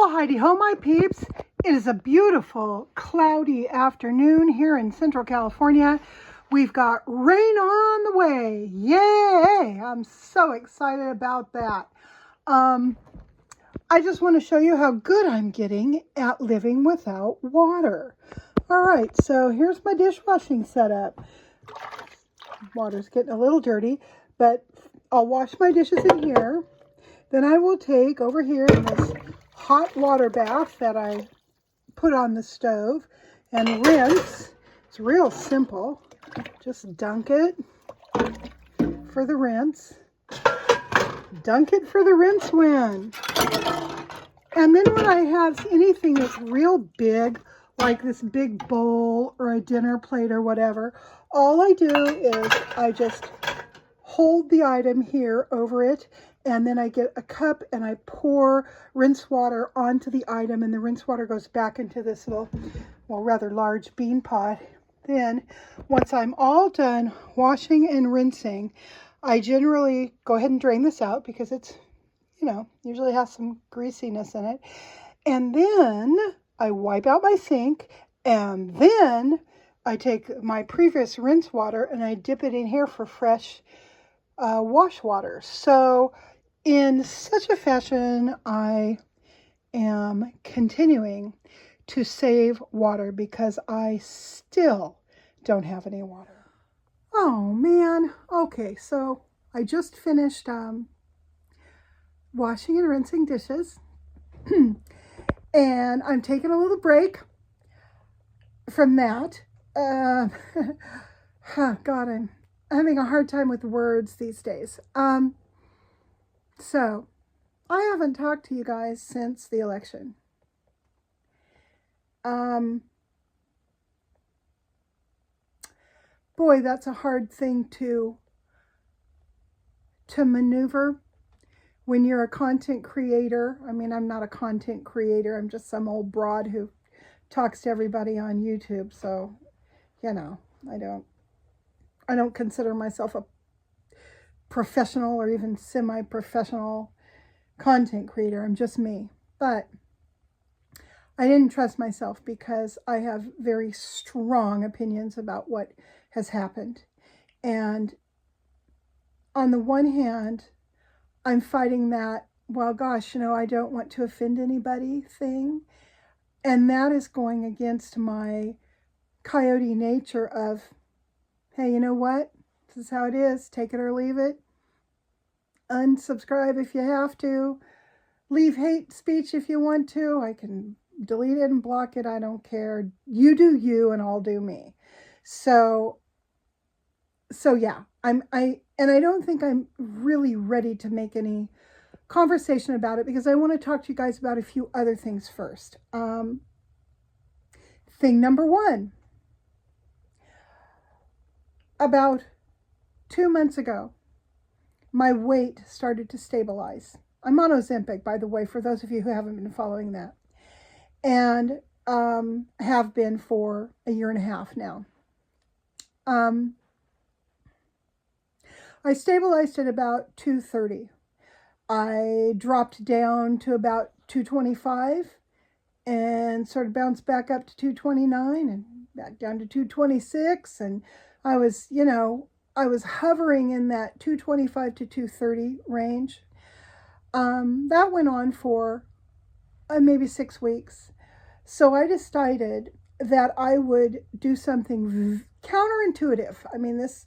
Well, Heidi ho, my peeps. It is a beautiful, cloudy afternoon here in Central California. We've got rain on the way. Yay! I'm so excited about that. I just want to show you how good I'm getting at living without water. All right, so here's my dishwashing setup. Water's getting a little dirty, but I'll wash my dishes in here. Then I will take over here in this hot water bath that I put on the stove and rinse. It's real simple. Just dunk it for the rinse. Dunk it for the rinse when. And then when I have anything that's real big, like this big bowl or a dinner plate or whatever, all I do is I just hold the item here over it, and then I get a cup and I pour rinse water onto the item, and the rinse water goes back into this little, well, rather large bean pot. Then once I'm all done washing and rinsing, I generally go ahead and drain this out because it's, usually has some greasiness in it. And then I wipe out my sink, and then I take my previous rinse water and I dip it in here for fresh wash water. So in such a fashion, I am continuing to save water because I still don't have any water. Oh man. Okay, so I just finished washing and rinsing dishes. And I'm taking a little break from that. God, I'm having a hard time with words these days. So I haven't talked to you guys since the election. Boy, that's a hard thing to maneuver when you're a content creator. I mean, I'm not a content creator. I'm just some old broad who talks to everybody on YouTube. So, I don't consider myself a professional or even semi-professional content creator. I'm just me. But I didn't trust myself because I have very strong opinions about what has happened. And on the one hand, I'm fighting that, well, gosh, I don't want to offend anybody thing. And that is going against my coyote nature of, hey, you know what? This is how it is. Take it or leave it. Unsubscribe if you have to. Leave hate speech if you want to. I can delete it and block it. I don't care. You do you and I'll do me. So yeah, I don't think I'm really ready to make any conversation about it because I want to talk to you guys about a few other things first. Thing number one, about 2 months ago, my weight started to stabilize. I'm on Ozempic, by the way, for those of you who haven't been following that, and have been for a year and a half now. I stabilized at about 230. I dropped down to about 225 and sort of bounced back up to 229 and back down to 226. And I was hovering in that 225 to 230 range. That went on for maybe 6 weeks. So I decided that I would do something counterintuitive. I mean, this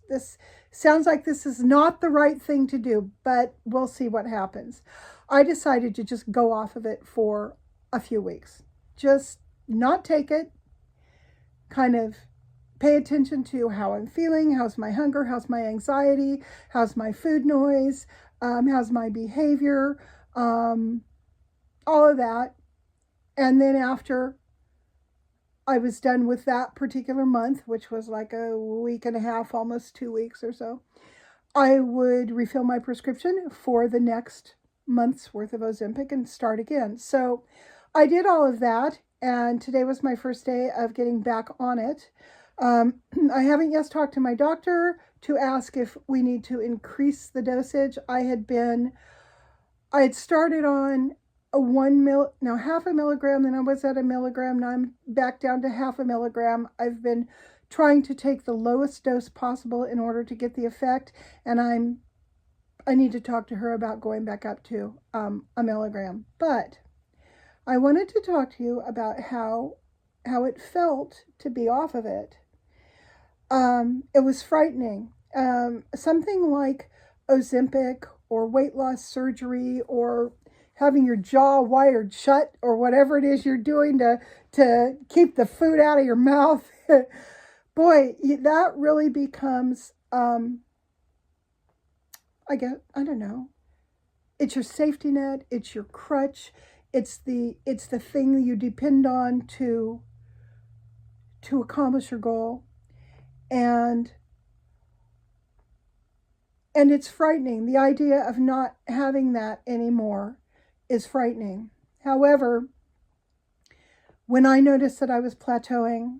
sounds like this is not the right thing to do, but we'll see what happens. I decided to just go off of it for a few weeks. Just not take it, kind of pay attention to how I'm feeling, how's my hunger, how's my anxiety, how's my food noise, how's my behavior, all of that. And then after I was done with that particular month, which was like a week and a half, almost 2 weeks or so, I would refill my prescription for the next month's worth of Ozempic and start again. So I did all of that, and today was my first day of getting back on it. I haven't yet talked to my doctor to ask if we need to increase the dosage. I had started on half a milligram, then I was at a milligram, now I'm back down to half a milligram. I've been trying to take the lowest dose possible in order to get the effect, and I need to talk to her about going back up to a milligram. But I wanted to talk to you about how it felt to be off of it. It was frightening. Something like Ozempic or weight loss surgery or having your jaw wired shut or whatever it is you're doing to keep the food out of your mouth. Boy, that really becomes, I don't know. It's your safety net. It's your crutch. It's the thing you depend on to accomplish your goal. And it's frightening. The idea of not having that anymore is frightening. However, when I noticed that I was plateauing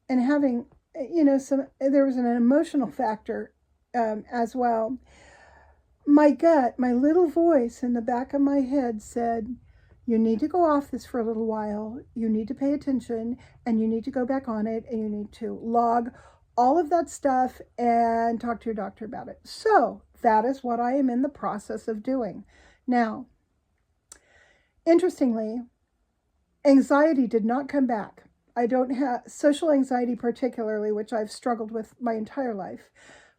and having, there was an emotional factor as well. My gut, my little voice in the back of my head said, you need to go off this for a little while. You need to pay attention, and you need to go back on it, and you need to log all of that stuff and talk to your doctor about it. So that is what I am in the process of doing. Now, interestingly, anxiety did not come back. I don't have social anxiety particularly, which I've struggled with my entire life.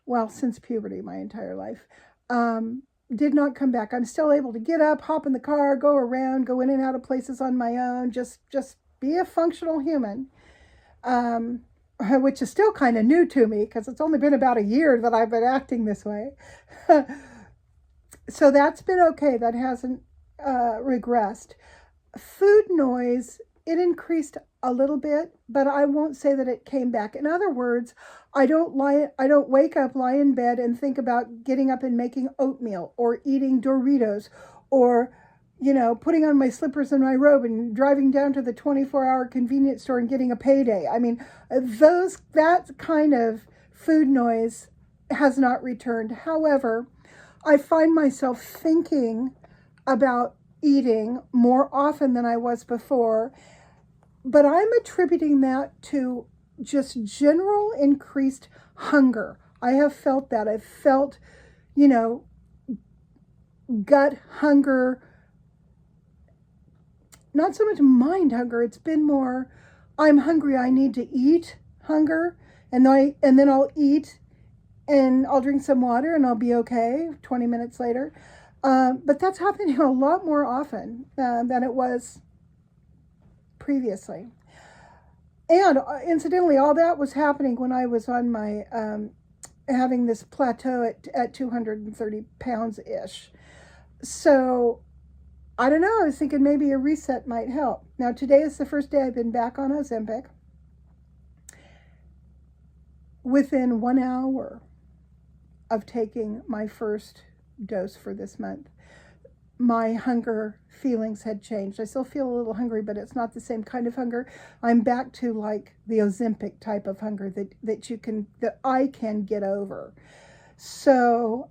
Well, since puberty, my entire life. Did not come back. I'm still able to get up, hop in the car, go around, go in and out of places on my own, just be a functional human. Which is still kind of new to me because it's only been about a year that I've been acting this way. So that's been okay. That hasn't regressed. Food noise, it increased a little bit, but I won't say that it came back. In other words, I don't wake up, lie in bed and think about getting up and making oatmeal or eating Doritos or putting on my slippers and my robe and driving down to the 24-hour convenience store and getting a payday. I mean, that kind of food noise has not returned. However, I find myself thinking about eating more often than I was before, but I'm attributing that to just general increased hunger. I have felt that. I've felt, gut hunger, not so much mind hunger. It's been more, I'm hungry, I need to eat hunger. And then I'll eat and I'll drink some water and I'll be okay 20 minutes later. But that's happening a lot more often than it was previously. And incidentally, all that was happening when I was on my, having this plateau at 230 pounds-ish. So I don't know, I was thinking maybe a reset might help. Now, today is the first day I've been back on Ozempic. Within 1 hour of taking my first dose for this month, my hunger feelings had changed. I still feel a little hungry, but it's not the same kind of hunger. I'm back to like the Ozempic type of hunger that I can get over. So,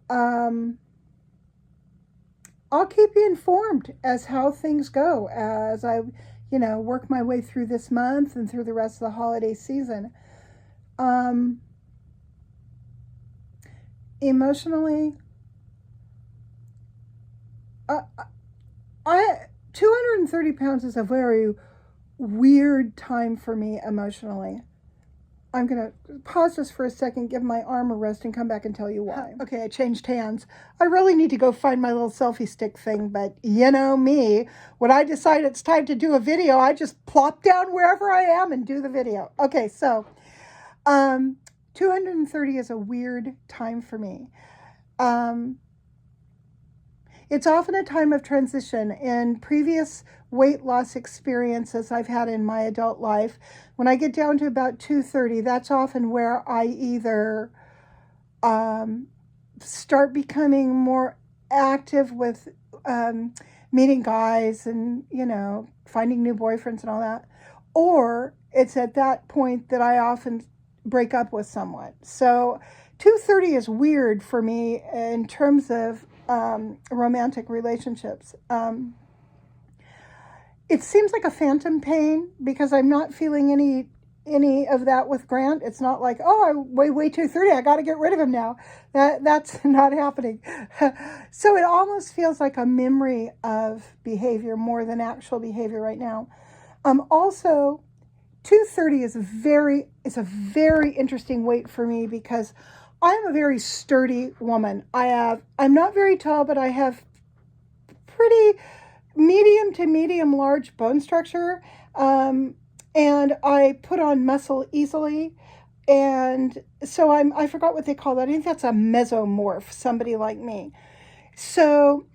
I'll keep you informed as how things go as I, work my way through this month and through the rest of the holiday season. Emotionally, 230 pounds is a very weird time for me emotionally. I'm going to pause just for a second, give my arm a rest, and come back and tell you why. Okay, I changed hands. I really need to go find my little selfie stick thing, but you know me. When I decide it's time to do a video, I just plop down wherever I am and do the video. Okay, so 230 is a weird time for me. It's often a time of transition. In previous weight loss experiences I've had in my adult life, when I get down to about 230, that's often where I either start becoming more active with meeting guys and, finding new boyfriends and all that, or it's at that point that I often break up with someone. So 230 is weird for me in terms of romantic relationships. it seems like a phantom pain because I'm not feeling any of that with Grant. It's not like, oh, I weigh way 230. I got to get rid of him now. That's not happening. So it almost feels like a memory of behavior more than actual behavior right now. Also, 230 is a very interesting weight for me because I am a very sturdy woman. I'm not very tall, but I have pretty medium to medium large bone structure. And I put on muscle easily. And so I forgot what they call that. I think that's a mesomorph, somebody like me. So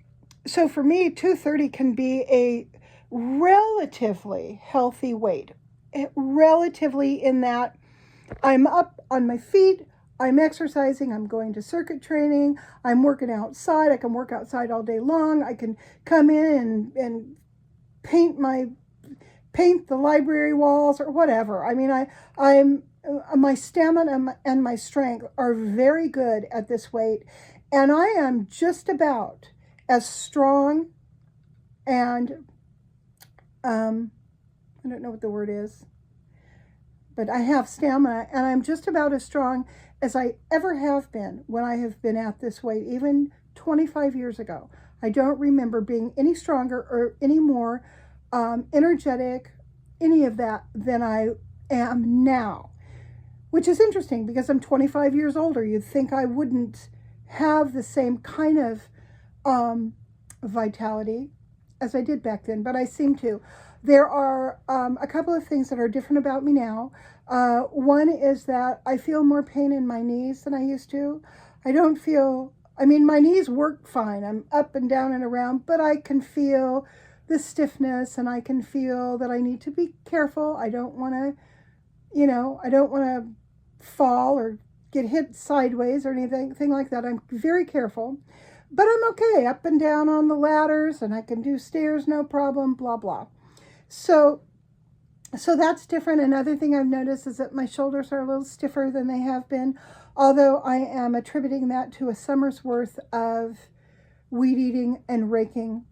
for me, 230 can be a relatively healthy weight. Relatively in that I'm up on my feet, I'm exercising, I'm going to circuit training, I'm working outside. I can work outside all day long. I can come in and paint the library walls or whatever. I mean, I'm my stamina and my strength are very good at this weight, and I am just about as strong and I don't know what the word is, but I have stamina, and I'm just about as strong as I ever have been when I have been at this weight, even 25 years ago. I don't remember being any stronger or any more energetic, any of that, than I am now, which is interesting because I'm 25 years older. You'd think I wouldn't have the same kind of vitality as I did back then, but I seem to. There are a couple of things that are different about me now. One is that I feel more pain in my knees than I used to. I don't feel, I mean, my knees work fine. I'm up and down and around, but I can feel the stiffness, and I can feel that I need to be careful. I don't want to, I don't want to fall or get hit sideways or anything like that. I'm very careful, but I'm okay up and down on the ladders, and I can do stairs, no problem, blah, blah. So that's different. Another thing I've noticed is that my shoulders are a little stiffer than they have been, although I am attributing that to a summer's worth of weed eating and raking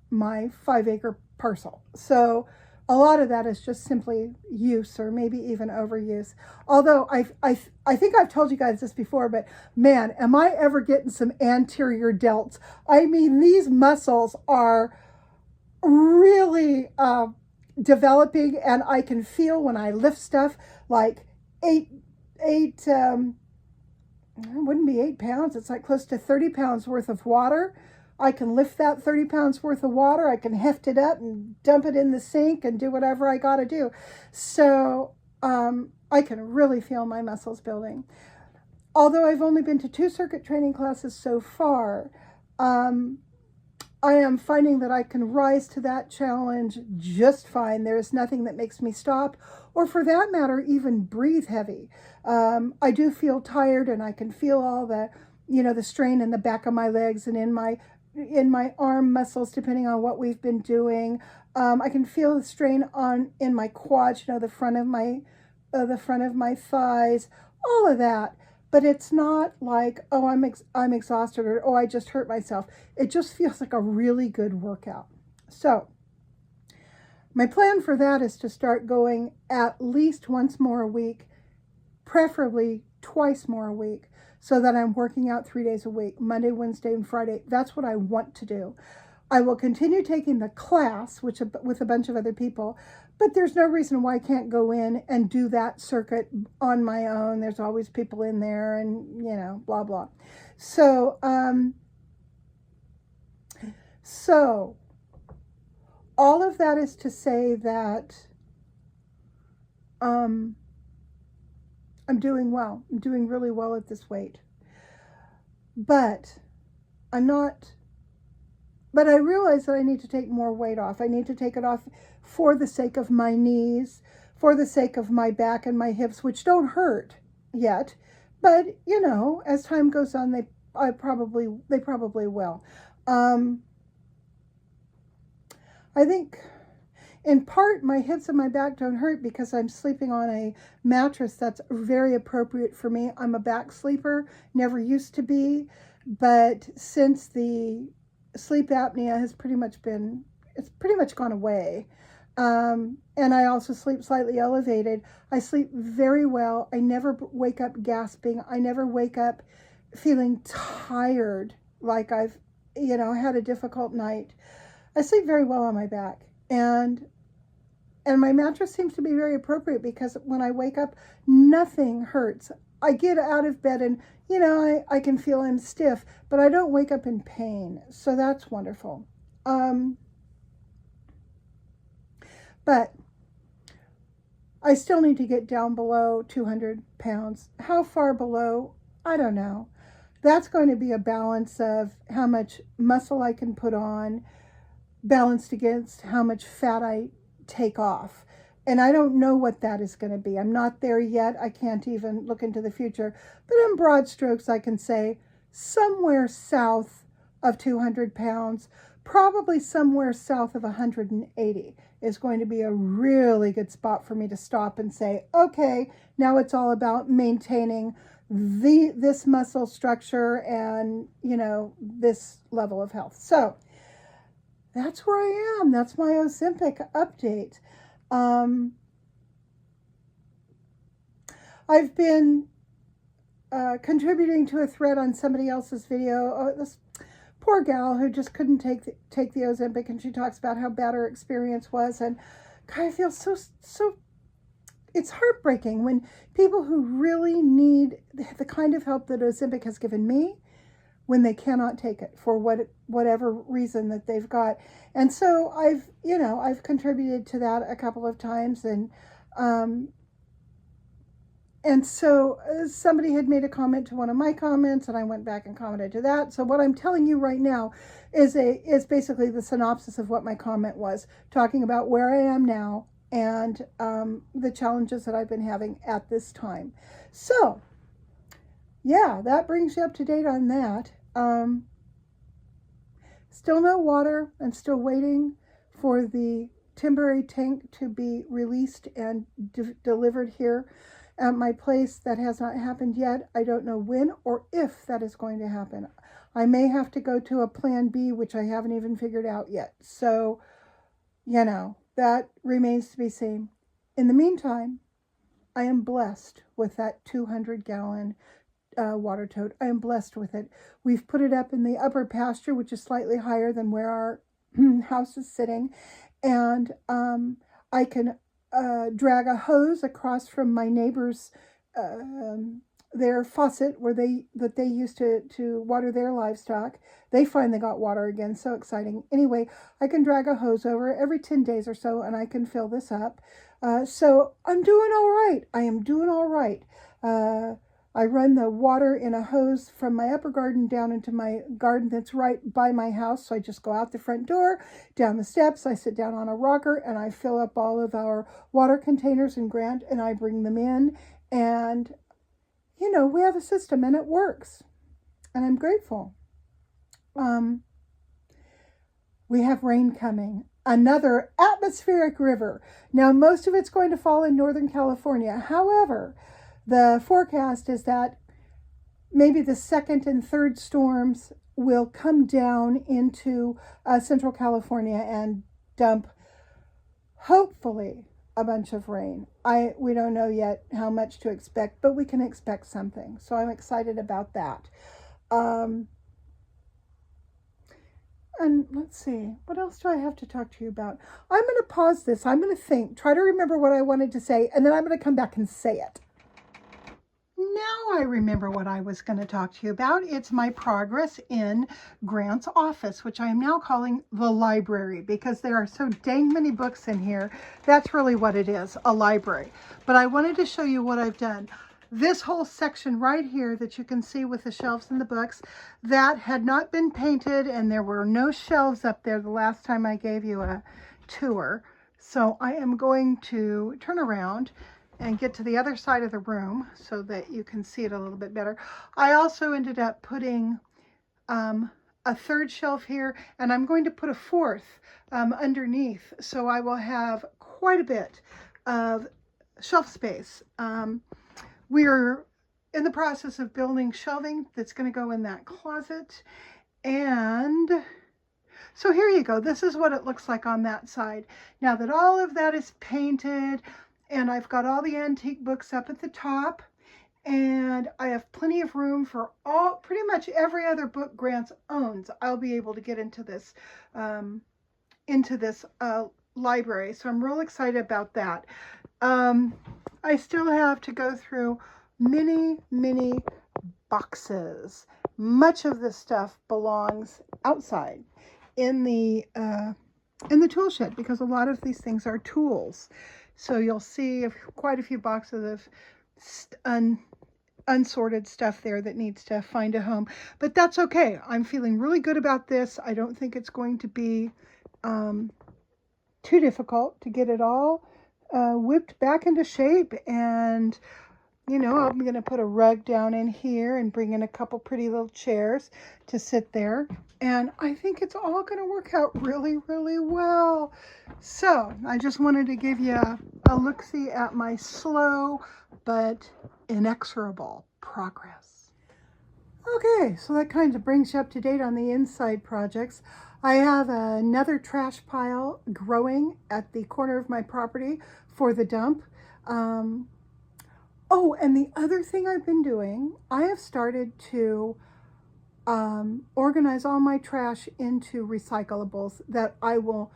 my 5-acre parcel. So a lot of that is just simply use, or maybe even overuse. Although I think I've told you guys this before, but man, am I ever getting some anterior delts. I mean, these muscles are really developing, and I can feel when I lift stuff like it wouldn't be 8 pounds. It's like close to 30 pounds worth of water. I can lift that 30 pounds worth of water. I can heft it up and dump it in the sink and do whatever I got to do. So I can really feel my muscles building. Although I've only been to 2 circuit training classes so far, I am finding that I can rise to that challenge just fine. There is nothing that makes me stop, or for that matter, even breathe heavy. I do feel tired, and I can feel all the, the strain in the back of my legs and in my arm muscles, depending on what we've been doing. I can feel the strain in my quads, the front of my thighs, all of that. But it's not like, oh, I'm exhausted, or oh, I just hurt myself. It just feels like a really good workout. So my plan for that is to start going at least once more a week, preferably twice more a week, so that I'm working out 3 days a week, Monday, Wednesday, and Friday. That's what I want to do. I will continue taking the class, with a bunch of other people, but there's no reason why I can't go in and do that circuit on my own. There's always people in there, and, blah, blah. So all of that is to say that I'm doing well. I'm doing really well at this weight. But I realize that I need to take more weight off. I need to take it off for the sake of my knees, for the sake of my back and my hips, which don't hurt yet. But, as time goes on, they probably will. I think in part my hips and my back don't hurt because I'm sleeping on a mattress that's very appropriate for me. I'm a back sleeper, never used to be, but since the sleep apnea has pretty much been it's pretty much gone away. And I also sleep slightly elevated. I sleep very well. I never wake up gasping. I never wake up feeling tired, like I've, had a difficult night. I sleep very well on my back. And my mattress seems to be very appropriate, because when I wake up, nothing hurts. I get out of bed and, I can feel I'm stiff, but I don't wake up in pain. So that's wonderful. But I still need to get down below 200 pounds. How far below? I don't know. That's going to be a balance of how much muscle I can put on, balanced against how much fat I take off. And I don't know what that is going to be. I'm not there yet. I can't even look into the future. But in broad strokes, I can say somewhere south of 200 pounds, probably somewhere south of 180 is going to be a really good spot for me to stop and say, okay, now it's all about maintaining this muscle structure and, this level of health. So that's where I am. That's my Ozempic update. I've been contributing to a thread on somebody else's video. This poor gal who just couldn't take the Ozempic, and she talks about how bad her experience was, and God, I feel so it's heartbreaking when people who really need the kind of help that Ozempic has given me, when they cannot take it for whatever reason that they've got. And so I've contributed to that a couple of times, and so somebody had made a comment to one of my comments, and I went back and commented to that. So what I'm telling you right now is basically the synopsis of what my comment was, talking about where I am now and the challenges that I've been having at this time. So yeah, that brings you up to date on that. Still no water, and still waiting for the temporary tank to be released and delivered here at my place. That has not happened yet. I don't know when or if that is going to happen. I may have to go to a plan B, which I haven't even figured out yet. So, that remains to be seen. In the meantime, I am blessed with that 200-gallon water tote. I am blessed with it. We've put it up in the upper pasture, which is slightly higher than where our house is sitting. And I can drag a hose across from my neighbor's their faucet where they used to water their livestock. They finally got water again. So exciting. Anyway, I can drag a hose over every 10 days or so, and I can fill this up. So I'm doing all right. I am doing all right. I run the water in a hose from my upper garden down into my garden that's right by my house. So I just go out the front door, down the steps, I sit down on a rocker, and I fill up all of our water containers and Grant, and I bring them in. And, we have a system, and it works. And I'm grateful. We have rain coming. Another atmospheric river. Now, most of it's going to fall in Northern California. However, the forecast is that maybe the second and third storms will come down into Central California and dump, hopefully, a bunch of rain. We don't know yet how much to expect, but we can expect something. So I'm excited about that. And let's see, what else do I have to talk to you about? I'm going to pause this. I'm going to think, try to remember what I wanted to say, and then I'm going to come back and say it. Now I remember what I was going to talk to you about. It's my progress in Grant's office, which I am now calling the library, because there are so dang many books in here. That's really what it is, a library. But I wanted to show you what I've done. This whole section right here that you can see with the shelves and the books, that had not been painted, and there were no shelves up there the last time I gave you a tour. So I am going to turn around and get to the other side of the room so that you can see it a little bit better. I also ended up putting a third shelf here, and I'm going to put a fourth underneath, so I will have quite a bit of shelf space. We're in the process of building shelving that's going to go in that closet, and So here you go. This is what it looks like on that side. Now that all of that is painted and I've got all the antique books up at the top, and I have plenty of room for pretty much every other book Grant owns. I'll be able to get into this library. So I'm real excited about that. I still have to go through many boxes. Much of this stuff belongs outside in the tool shed because a lot of these things are tools. So you'll see quite a few boxes of unsorted stuff there that needs to find a home. But that's okay. I'm feeling really good about this. I don't think it's going to be too difficult to get it all whipped back into shape. And you know, I'm going to put a rug down in here and bring in a couple pretty little chairs to sit there. And I think it's all going to work out really well. So I just wanted to give you a look-see at my slow but inexorable progress. Okay, so that kind of brings you up to date on the inside projects. I have another trash pile growing at the corner of my property for the dump. Oh, and the other thing I've been doing, I have started to organize all my trash into recyclables that I will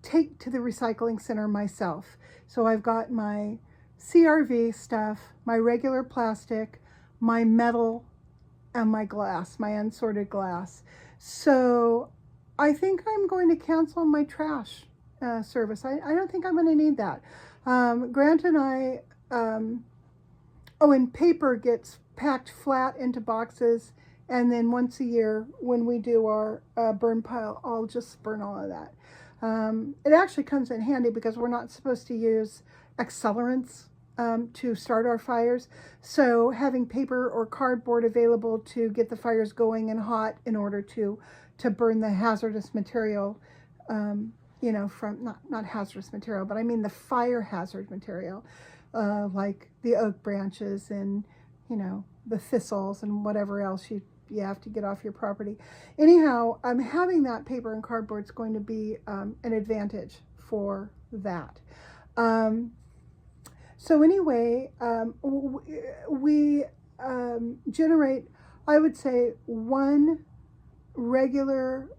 take to the recycling center myself. So I've got my CRV stuff, my regular plastic, my metal, and my glass, my unsorted glass. So I think I'm going to cancel my trash service. I don't think I'm going to need that. Grant and I... Oh, and paper gets packed flat into boxes, and then once a year when we do our burn pile, I'll just burn all of that. It actually comes in handy because we're not supposed to use accelerants to start our fires. So having paper or cardboard available to get the fires going and hot in order to burn the hazardous material, you know, from not hazardous material, but I mean the fire hazard material. Like the oak branches and, you know, the thistles and whatever else you have to get off your property. Anyhow, having that paper and cardboard is going to be an advantage for that. So anyway, we generate, I would say, one regular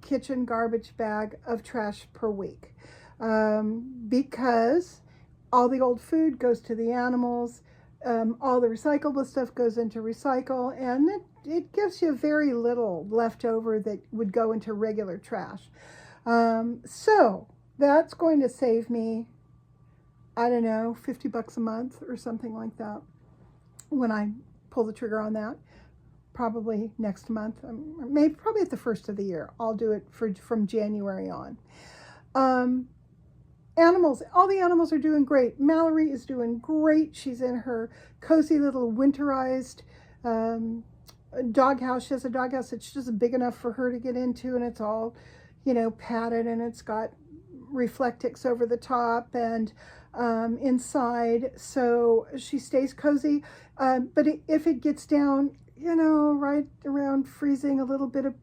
kitchen garbage bag of trash per week because all the old food goes to the animals, all the recyclable stuff goes into recycle, and it gives you very little left over that would go into regular trash. So that's going to save me, I don't know, $50 a month or something like that when I pull the trigger on that. Probably next month, maybe probably at the first of the year. I'll do it from January on. Animals, all the animals are doing great. Mallory is doing great. She's in her cozy little winterized doghouse. She has a doghouse that's just big enough for her to get into, and it's all, you know, padded, and it's got reflectix over the top and inside, so she stays cozy. But if it gets down, you know, right around freezing, a little bit of,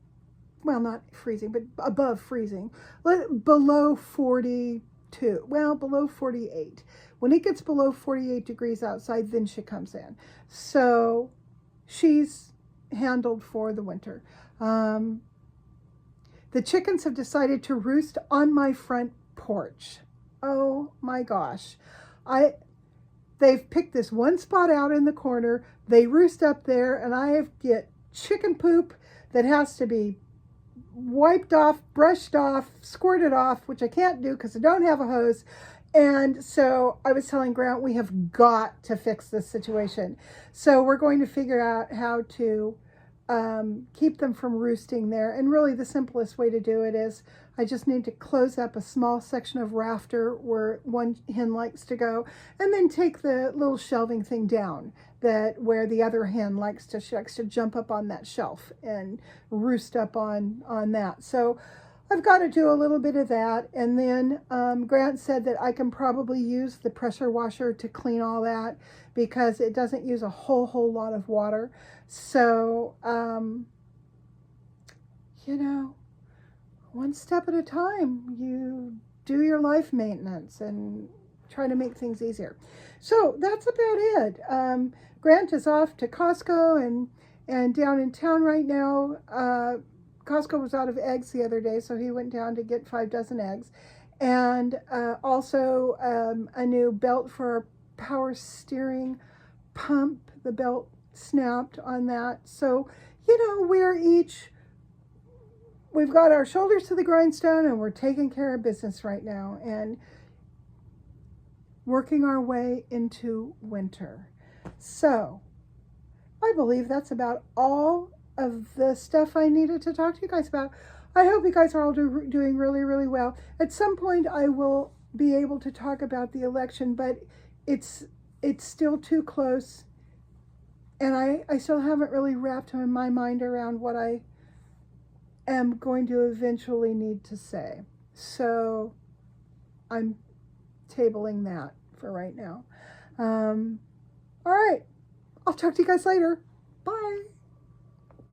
well, not freezing, but above freezing, below 42, well, below 48. When it gets below 48 degrees outside, then she comes in. So she's handled for the winter. The chickens have decided to roost on my front porch. Oh my gosh. They've picked this one spot out in the corner. They roost up there, and I get chicken poop that has to be wiped off, brushed off, squirted off, which I can't do because I don't have a hose. And so I was telling Grant, we have got to fix this situation. So we're going to figure out how to keep them from roosting there. And really the simplest way to do it is I just need to close up a small section of rafter where one hen likes to go, and then take the little shelving thing down where the other hen likes to jump up on that shelf and roost up on that. So I've got to do a little bit of that. And then Grant said that I can probably use the pressure washer to clean all that because it doesn't use a whole lot of water. So, you know, one step at a time, you do your life maintenance and try to make things easier. So that's about it. Grant is off to Costco and down in town right now. Costco was out of eggs the other day, so he went down to get 5 dozen eggs. And also a new belt for our power steering pump. The belt snapped on that. So, we've got our shoulders to the grindstone and we're taking care of business right now and working our way into winter. So I believe that's about all of the stuff I needed to talk to you guys about. I hope you guys are all doing really, really well. At some point I will be able to talk about the election, but it's still too close. And I still haven't really wrapped my mind around what I am going to eventually need to say. So I'm tabling that for right now. All right. I'll talk to you guys later. Bye.